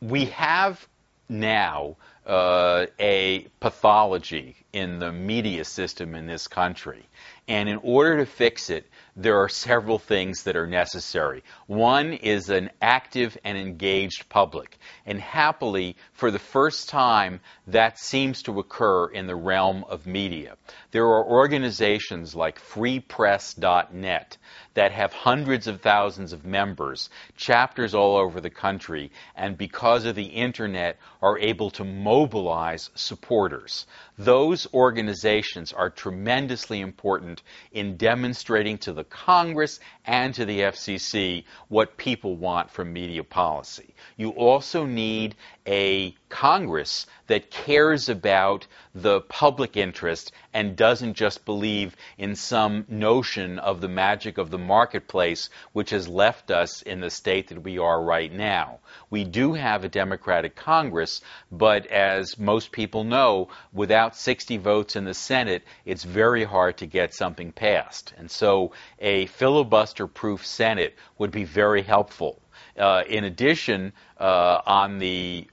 We have now a pathology in the media system in this country. And in order to fix it, there are several things that are necessary. One is an active and engaged public. And happily, for the first time, that seems to occur in the realm of media. There are organizations like freepress.net that have hundreds of thousands of members, chapters all over the country, and because of the internet are able to mobilize supporters. Those organizations are tremendously important in demonstrating to the Congress and to the FCC what people want from media policy. You also need a Congress that cares about the public interest and doesn't just believe in some notion of the magic of the marketplace, which has left us in the state that we are right now. We do have a Democratic Congress, but as most people know, without 60 votes in the Senate, it's very hard to get something passed. And so a filibuster-proof Senate would be very helpful. In addition, on the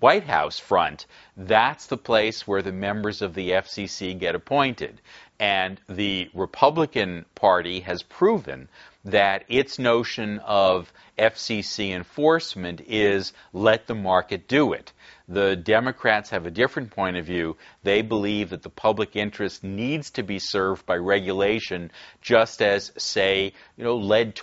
White House front, that's the place where the members of the FCC get appointed. And the Republican Party has proven that its notion of FCC enforcement is let the market do it. The Democrats have a different point of view. They believe that the public interest needs to be served by regulation, just as, say, lead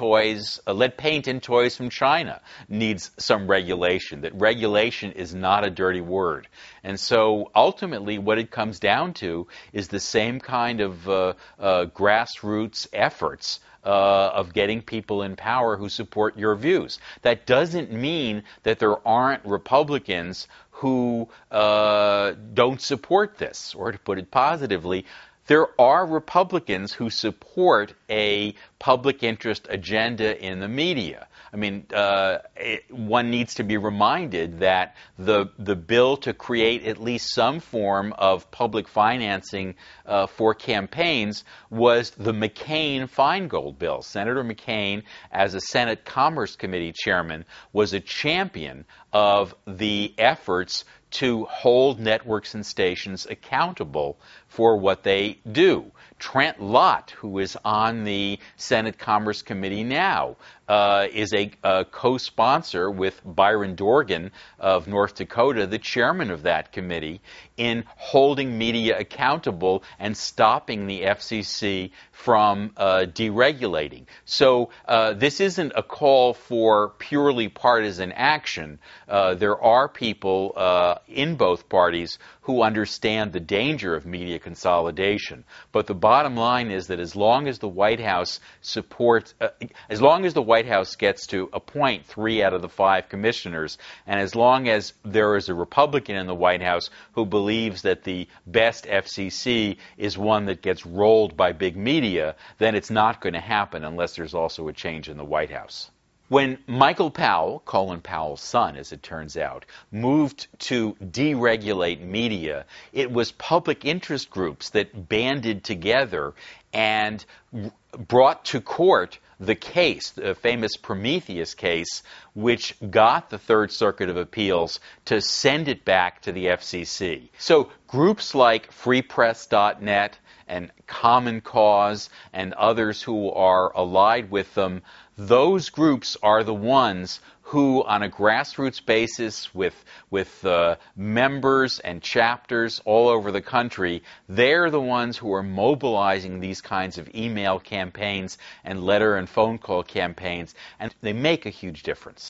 paint in toys from China needs some regulation. That regulation is not a dirty word. And so ultimately what it comes down to is the same kind of grassroots efforts of getting people in power who support your views. That doesn't mean that there aren't Republicans who don't support this. Or to put it positively, there are Republicans who support a public interest agenda in the media. I mean, one needs to be reminded that the bill to create at least some form of public financing for campaigns was the McCain-Feingold bill. Senator McCain, as a Senate Commerce Committee chairman, was a champion of the efforts to hold networks and stations accountable for what they do. Trent Lott, who is on the Senate Commerce Committee now, is a co-sponsor with Byron Dorgan of North Dakota, the chairman of that committee, in holding media accountable and stopping the FCC from deregulating. So this isn't a call for purely partisan action. There are people in both parties who understand the danger of media consolidation. But the bottom line is that as long as the White House supports, as long as the White House gets to appoint 3 out of the 5 commissioners, and as long as there is a Republican in the White House who believes that the best FCC is one that gets rolled by big media, then it's not going to happen unless there's also a change in the White House. When Michael Powell, Colin Powell's son, as it turns out, moved to deregulate media, it was public interest groups that banded together and brought to court the case, the famous Prometheus case, which got the Third Circuit of Appeals to send it back to the FCC. So groups like freepress.net and Common Cause and others who are allied with them, those groups are the ones who, on a grassroots basis with members and chapters all over the country, they're the ones who are mobilizing these kinds of email campaigns and letter and phone call campaigns, and they make a huge difference.